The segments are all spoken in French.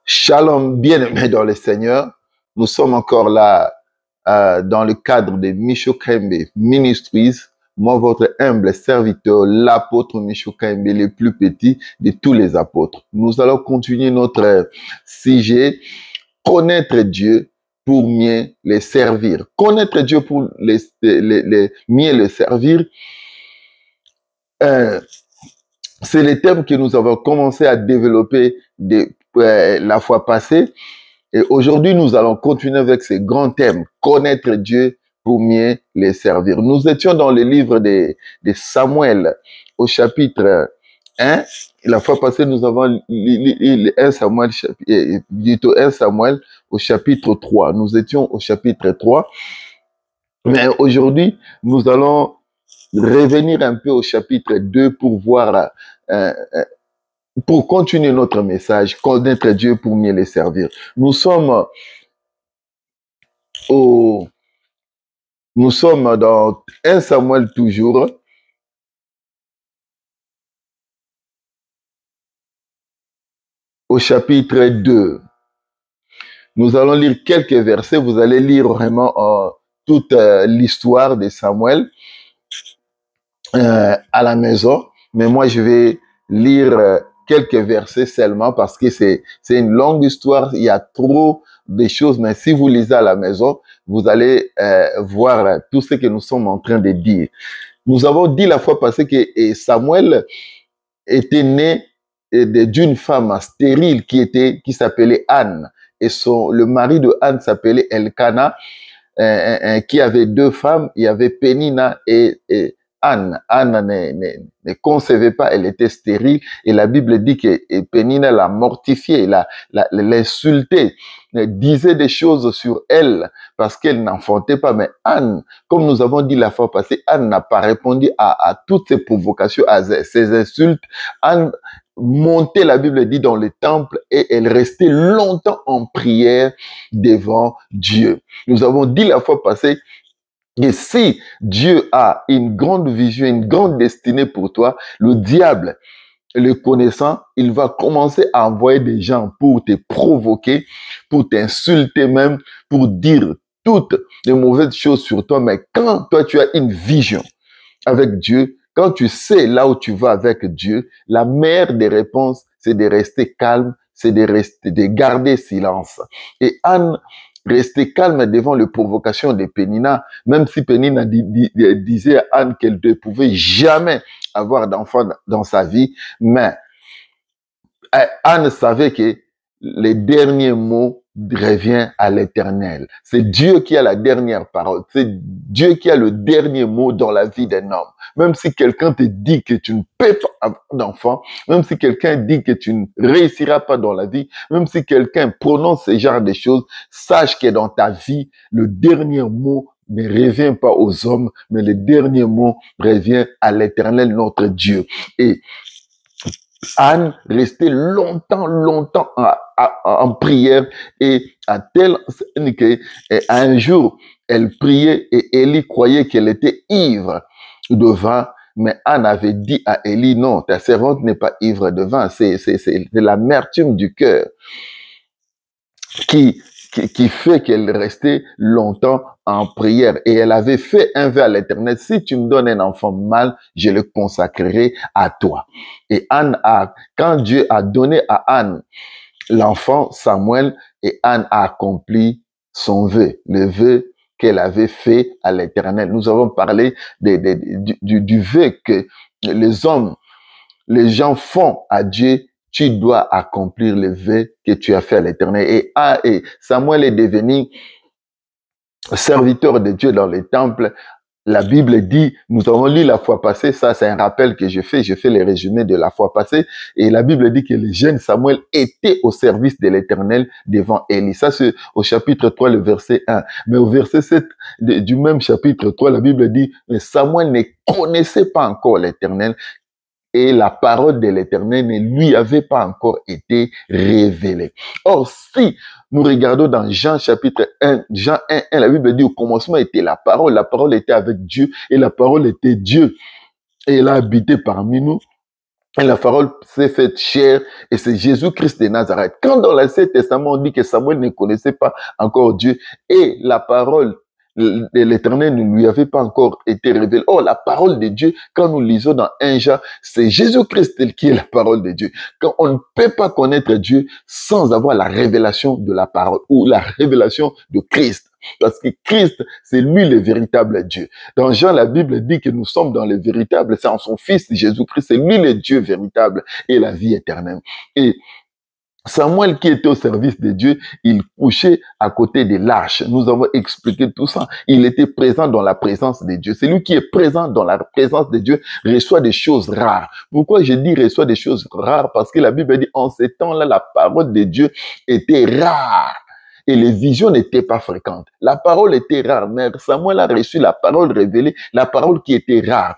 Shalom, bien-aimés dans le Seigneur. Nous sommes encore là dans le cadre de Micho Kembe Ministries. Moi, votre humble serviteur, l'apôtre Micho Kembe, le plus petit de tous les apôtres. Nous allons continuer notre sujet, connaître Dieu pour mieux les servir. Connaître Dieu pour mieux le servir. C'est le thème que nous avons commencé à développer la fois passée. Et aujourd'hui, nous allons continuer avec ce grand thème, connaître Dieu pour mieux les servir. Nous étions dans le livre de Samuel au chapitre 1. La fois passée, nous avons lu 1 Samuel, 1 Samuel au chapitre 3. Nous étions au chapitre 3. Mais aujourd'hui, nous allons revenir un peu au chapitre 2 pour voir pour continuer notre message, connaître Dieu pour mieux les servir. Nous sommes dans 1 Samuel toujours. Au chapitre 2. Nous allons lire quelques versets. Vous allez lire vraiment toute l'histoire de Samuel à la maison. Mais moi, je vais lire quelques versets seulement parce que c'est une longue histoire. Il y a trop de choses. Mais si vous lisez à la maison, vous allez voir tout ce que nous sommes en train de dire. Nous avons dit la fois passée que Samuel était né d'une femme stérile qui s'appelait Anne. Et le mari de Anne s'appelait Elkana, qui avait deux femmes. Il y avait Pénina et Anne. Anne ne concevait pas, elle était stérile. Et la Bible dit que Pénina l'a mortifiée, l'insultait, disait des choses sur elle parce qu'elle n'enfantait pas. Mais Anne, comme nous avons dit la fois passée, Anne n'a pas répondu à toutes ces provocations, à ces insultes. Anne montait, la Bible dit, dans le temple et elle restait longtemps en prière devant Dieu. Nous avons dit la fois passée que si Dieu a une grande vision, une grande destinée pour toi, le diable, le connaissant, il va commencer à envoyer des gens pour te provoquer, pour t'insulter même, pour dire toutes les mauvaises choses sur toi. Mais quand toi, tu as une vision avec Dieu, quand tu sais là où tu vas avec Dieu, la meilleure des réponses, c'est de rester calme, c'est de garder silence. Et Anne restait calme devant les provocations de Pénina, même si Pénina disait à Anne qu'elle ne pouvait jamais avoir d'enfant dans sa vie, mais Anne savait que les derniers mots reviennent à l'Éternel. C'est Dieu qui a la dernière parole. C'est Dieu qui a le dernier mot dans la vie d'un homme. Même si quelqu'un te dit que tu ne peux pas avoir d'enfant, même si quelqu'un dit que tu ne réussiras pas dans la vie, même si quelqu'un prononce ce genre de choses, sache que dans ta vie, le dernier mot ne revient pas aux hommes, mais le dernier mot revient à l'Éternel, notre Dieu. Et Anne restait longtemps en prière et à tel que un jour, elle priait et Élie croyait qu'elle était ivre de vin. Mais Anne avait dit à Élie, non, ta servante n'est pas ivre de vin, c'est l'amertume du cœur qui fait qu'elle restait longtemps en prière. Et elle avait fait un vœu à l'Éternel, si tu me donnes un enfant mâle, je le consacrerai à toi. Et quand Dieu a donné à Anne l'enfant Samuel, et Anne a accompli son vœu, le vœu qu'elle avait fait à l'Éternel. Nous avons parlé du vœu que les gens font à Dieu. Tu dois accomplir le vœu que tu as fait à l'Éternel. Et Samuel est devenu serviteur de Dieu dans les temples. La Bible dit, nous avons lu la fois passée, ça c'est un rappel que je fais les résumés de la fois passée, et la Bible dit que le jeune Samuel était au service de l'Éternel devant Élie. Ça c'est au chapitre 3, le verset 1. Mais au verset 7 du même chapitre 3, la Bible dit, Samuel ne connaissait pas encore l'Éternel, et la parole de l'Éternel ne lui avait pas encore été révélée. Or, si nous regardons dans Jean chapitre 1, Jean 1, la Bible dit au commencement était la parole était avec Dieu et la parole était Dieu et elle a habité parmi nous. Et la parole s'est faite chair et c'est Jésus-Christ de Nazareth. Quand dans l'Ancien Testament on dit que Samuel ne connaissait pas encore Dieu et la parole de l'Éternel ne lui avait pas encore été révélée. Or, la parole de Dieu, quand nous lisons dans 1 Jean, c'est Jésus-Christ qui est la parole de Dieu. Quand on ne peut pas connaître Dieu sans avoir la révélation de la parole ou la révélation de Christ. Parce que Christ, c'est lui le véritable Dieu. Dans Jean, la Bible dit que nous sommes dans le véritable, c'est en son Fils Jésus-Christ, c'est lui le Dieu véritable et la vie éternelle. Et Samuel qui était au service de Dieu, il couchait à côté de l'arche. Nous avons expliqué tout ça. Il était présent dans la présence de Dieu. Celui qui est présent dans la présence de Dieu reçoit des choses rares. Pourquoi je dis reçoit des choses rares? Parce que la Bible dit en ces temps-là, la parole de Dieu était rare. Et les visions n'étaient pas fréquentes. La parole était rare, mais Samuel a reçu la parole révélée, la parole qui était rare.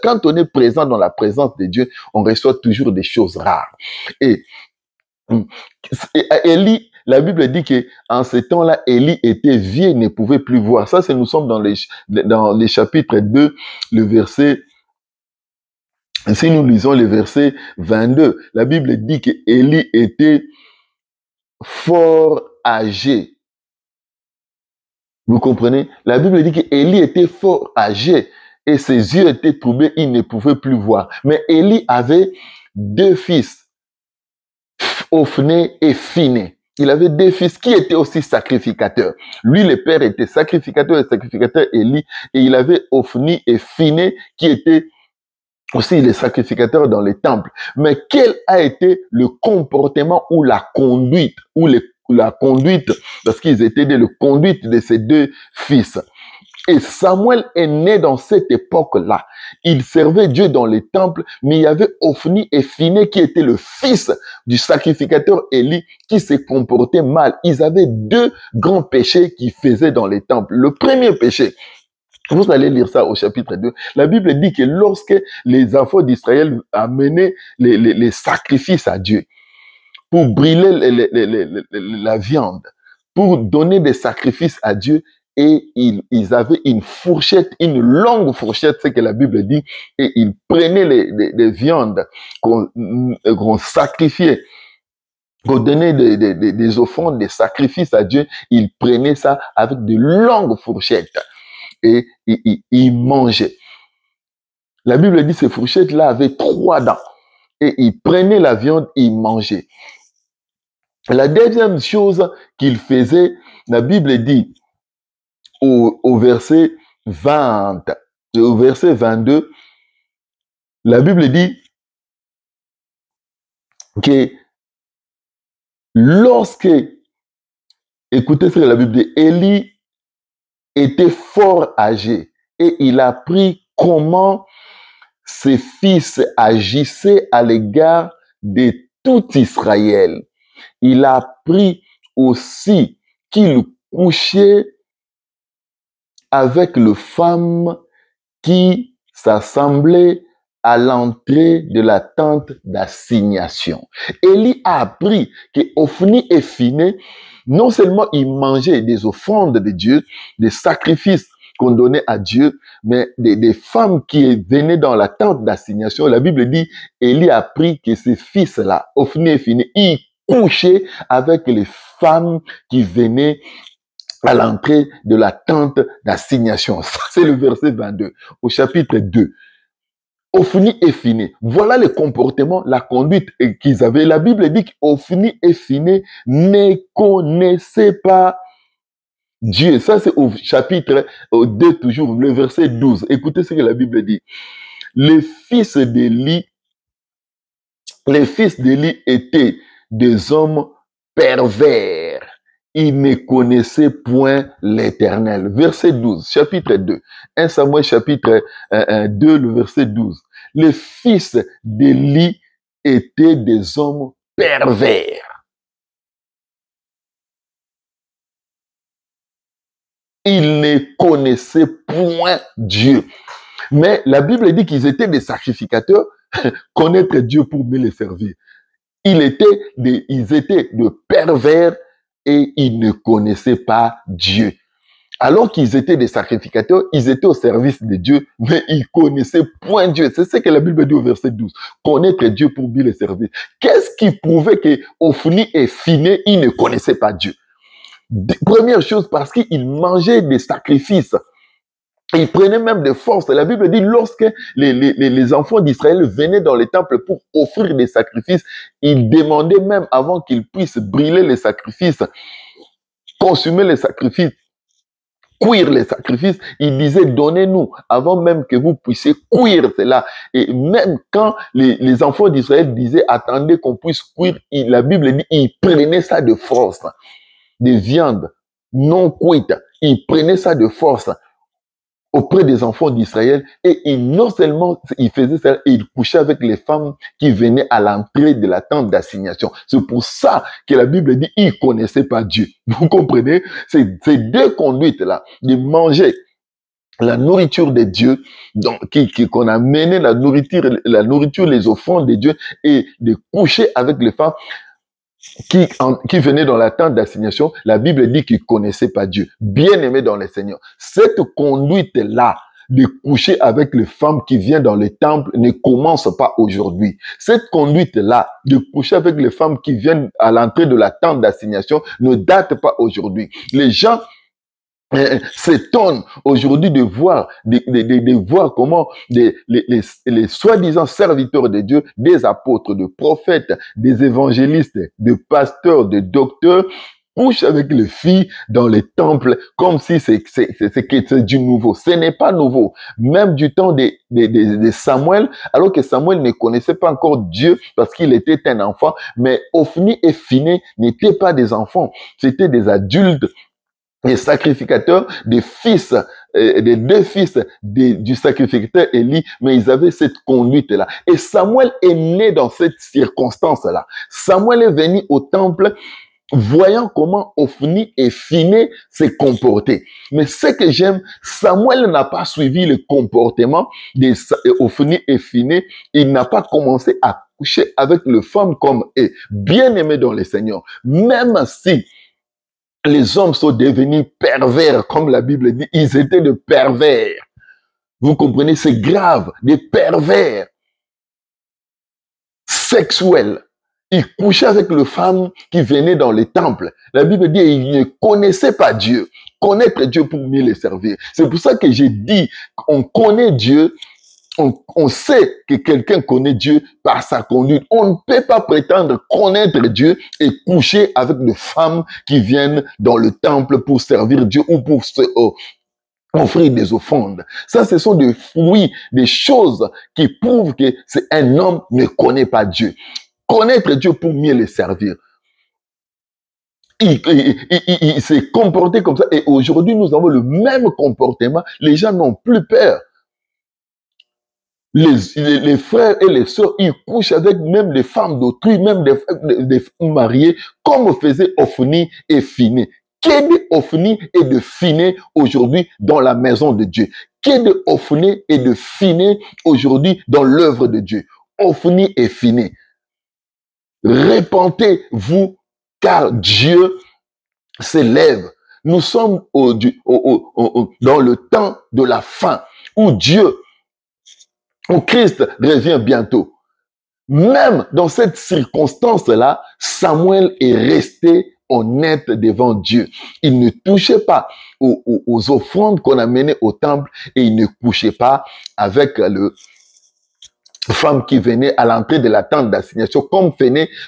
Quand on est présent dans la présence de Dieu, on reçoit toujours des choses rares. Et Élie, la Bible dit que en ce temps-là, Élie était vieux, ne pouvait plus voir. Ça, nous sommes dans les chapitres 2, le verset. Si nous lisons le verset 22, la Bible dit que Élie était fort âgé. Vous comprenez? La Bible dit qu'Élie était fort âgé et ses yeux étaient troublés, il ne pouvait plus voir. Mais Élie avait deux fils, Ophné et Phiné. Il avait deux fils qui étaient aussi sacrificateurs. Lui, le père était sacrificateur et sacrificateur Élie. Et il avait Ophné et Phiné qui étaient aussi les sacrificateurs dans les temples. Mais quel a été le comportement ou la conduite, parce qu'ils étaient de la conduite de ces deux fils? Et Samuel est né dans cette époque-là. Il servait Dieu dans les temples, mais il y avait Ophni et Phiné qui étaient le fils du sacrificateur Élie qui se comportait mal. Ils avaient deux grands péchés qu'ils faisaient dans les temples. Le premier péché, vous allez lire ça au chapitre 2. La Bible dit que lorsque les enfants d'Israël amenaient les sacrifices à Dieu pour brûler la viande, pour donner des sacrifices à Dieu, et ils avaient une fourchette, une longue fourchette, c'est ce que la Bible dit, et ils prenaient les viandes qu'on sacrifiait, qu'on donnait des offrandes, des sacrifices à Dieu, ils prenaient ça avec de longues fourchettes et ils mangeaient. La Bible dit que ces fourchettes-là avaient 3 dents et ils prenaient la viande, ils mangeaient. La deuxième chose qu'ils faisaient, la Bible dit au verset 20, au verset 22, la Bible dit que lorsque, écoutez ce que la Bible dit, Élie était fort âgé et il a appris comment ses fils agissaient à l'égard de tout Israël. Il a appris aussi qu'il couchait avec les femmes qui s'assemblaient à l'entrée de la tente d'assignation. Élie a appris que Ophni et Phiné, non seulement ils mangeaient des offrandes de Dieu, des sacrifices qu'on donnait à Dieu, mais des femmes qui venaient dans la tente d'assignation. La Bible dit, Élie a appris que ces fils-là, Ophni et Phiné, ils couchaient avec les femmes qui venaient à l'entrée de la tente d'assignation. Ça, c'est le verset 22 au chapitre 2. Ophni et Phiné. Voilà le comportement, la conduite qu'ils avaient. La Bible dit qu'Ophni et Phiné ne connaissaient pas Dieu. Ça, c'est au chapitre 2, toujours, le verset 12. Écoutez ce que la Bible dit. Les fils d'Élie étaient des hommes pervers. Ils ne connaissaient point l'Éternel. Verset 12, chapitre 2. 1 Samuel, chapitre 2, le verset 12. Les fils d'Élie étaient des hommes pervers. Ils ne connaissaient point Dieu. Mais la Bible dit qu'ils étaient des sacrificateurs, connaître Dieu pour mieux le servir. Ils étaient de pervers et ils ne connaissaient pas Dieu. Alors qu'ils étaient des sacrificateurs, ils étaient au service de Dieu, mais ils connaissaient point Dieu. C'est ce que la Bible dit au verset 12. Connaître Dieu pour bien le servir. Qu'est-ce qui prouvait que Ophni et Phiné, ils ne connaissaient pas Dieu? Première chose, parce qu'ils mangeaient des sacrifices. Ils prenaient même des forces. La Bible dit, lorsque les enfants d'Israël venaient dans les temples pour offrir des sacrifices, ils demandaient même avant qu'ils puissent brûler les sacrifices, consumer les sacrifices, cuire les sacrifices, il disait, donnez-nous, avant même que vous puissiez cuire cela. Et même quand les enfants d'Israël disaient, attendez qu'on puisse cuire, la Bible dit, ils prenaient ça de force, des viandes non cuites, ils prenaient ça de force auprès des enfants d'Israël, et non seulement il faisait ça, il couchait avec les femmes qui venaient à l'entrée de la tente d'assignation. C'est pour ça que la Bible dit, ils ne connaissaient pas Dieu. Vous comprenez? Ces deux conduites-là, de manger la nourriture de Dieu, qu'on a mené la nourriture, les offrandes de Dieu, et de coucher avec les femmes qui venaient dans la tente d'assignation, la Bible dit qu'ils ne connaissaient pas Dieu. Bien-aimés dans le Seigneur. Cette conduite-là, de coucher avec les femmes qui viennent dans le temple, ne commence pas aujourd'hui. Cette conduite-là, de coucher avec les femmes qui viennent à l'entrée de la tente d'assignation, ne date pas aujourd'hui. Les gens s'étonne aujourd'hui de voir, de voir comment les soi-disant serviteurs de Dieu, des apôtres, de prophètes, des évangélistes, de pasteurs, de docteurs, couchent avec les filles dans les temples comme si c'est du nouveau. Ce n'est pas nouveau. Même du temps de Samuel, alors que Samuel ne connaissait pas encore Dieu parce qu'il était un enfant, mais Ophni et Phiné n'étaient pas des enfants, c'était des adultes, les sacrificateurs, des fils, des deux fils du sacrificateur Élie, mais ils avaient cette conduite-là. Et Samuel est né dans cette circonstance-là. Samuel est venu au temple voyant comment Ophni et Phiné se comportaient. Mais ce que j'aime, Samuel n'a pas suivi le comportement d'Ophni et Phiné. Il n'a pas commencé à coucher avec les femmes comme eux, bien-aimés dans le Seigneur. Même si les hommes sont devenus pervers, comme la Bible dit, ils étaient de pervers. Vous comprenez, c'est grave, des pervers sexuels. Ils couchaient avec les femmes qui venaient dans les temples. La Bible dit qu'ils ne connaissaient pas Dieu. Connaître Dieu pour mieux le servir. C'est pour ça que j'ai dit, on connaît Dieu. On sait que quelqu'un connaît Dieu par sa conduite. On ne peut pas prétendre connaître Dieu et coucher avec des femmes qui viennent dans le temple pour servir Dieu ou pour offrir des offrandes. Ça, ce sont des fruits, des choses qui prouvent que c'est un homme ne connaît pas Dieu. Connaître Dieu pour mieux le servir. Il s'est comporté comme ça. Et aujourd'hui, nous avons le même comportement. Les gens n'ont plus peur. Les frères et les sœurs, ils couchent avec même des femmes d'autrui, même des mariés, comme faisait Ophni et Phiné. Qu'est de Ophni et de Phiné aujourd'hui dans la maison de Dieu? Qu'est de Ophni et de Phiné aujourd'hui dans l'œuvre de Dieu? Ophni et Phiné. Repentez-vous, car Dieu s'élève. Nous sommes dans le temps de la fin, où Christ revient bientôt. Même dans cette circonstance-là, Samuel est resté honnête devant Dieu. Il ne touchait pas aux offrandes qu'on a menées au temple et il ne couchait pas avec les femmes qui venaient à l'entrée de la tente d'assignation comme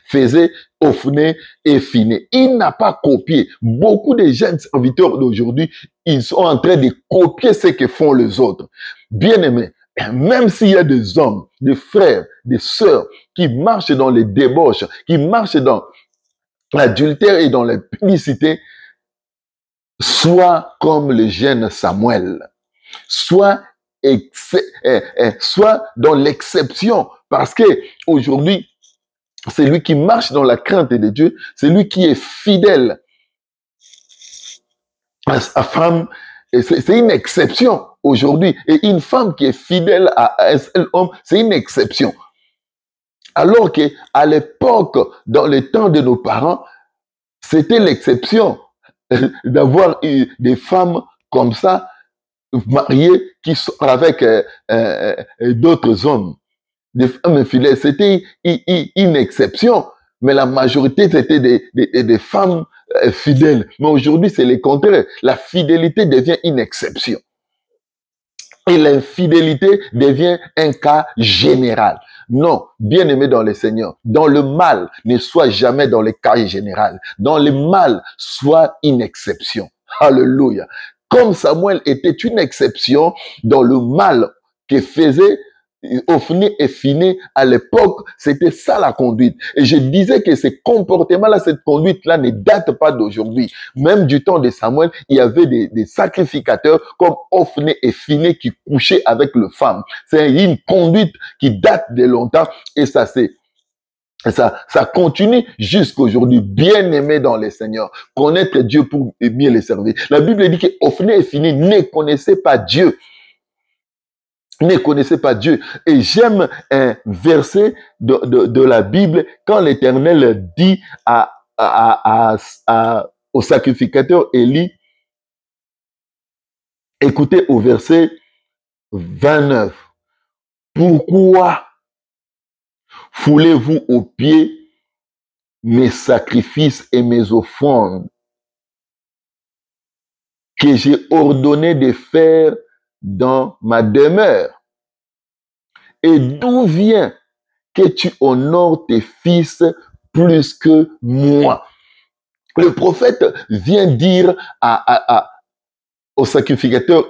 faisait Ophni et Phiné. Il n'a pas copié. Beaucoup de jeunes serviteurs d'aujourd'hui, ils sont en train de copier ce que font les autres. Bien aimés, même s'il y a des hommes, des frères, des sœurs qui marchent dans les débauches, qui marchent dans l'adultère et dans la publicité, soit comme le jeune Samuel, soit dans l'exception, parce que aujourd'hui, c'est lui qui marche dans la crainte de Dieu, c'est lui qui est fidèle à sa femme. C'est une exception aujourd'hui. Et une femme qui est fidèle à un seul homme, c'est une exception. Alors qu'à l'époque, dans le temps de nos parents, c'était l'exception d'avoir des femmes comme ça, mariés qui sont avec d'autres hommes, des femmes infidèles. C'était une exception, mais la majorité, c'était des femmes fidèles. Mais aujourd'hui, c'est le contraire. La fidélité devient une exception. Et l'infidélité devient un cas général. Non, bien-aimé dans le Seigneur, dans le mal, ne sois jamais dans le cas général. Dans le mal, sois une exception. Alléluia. Comme Samuel était une exception dans le mal que faisait Ophni et Phiné à l'époque, c'était ça la conduite. Et je disais que ces comportements-là, cette conduite-là ne date pas d'aujourd'hui. Même du temps de Samuel, il y avait des sacrificateurs comme Ophni et Phiné qui couchaient avec les femmes. C'est une conduite qui date de longtemps et ça continue jusqu'aujourd'hui. Bien aimé dans le Seigneur, connaître Dieu pour bien le servir. La Bible dit que Ophni et Phiné ne connaissaient pas Dieu. Ne connaissez pas Dieu. Et j'aime un verset de la Bible quand l'Éternel dit au sacrificateur Élie, écoutez au verset 29. Pourquoi foulez-vous aux pieds mes sacrifices et mes offrandes que j'ai ordonné de faire dans ma demeure? Et d'où vient que tu honores tes fils plus que moi? Le prophète vient dire au sacrificateur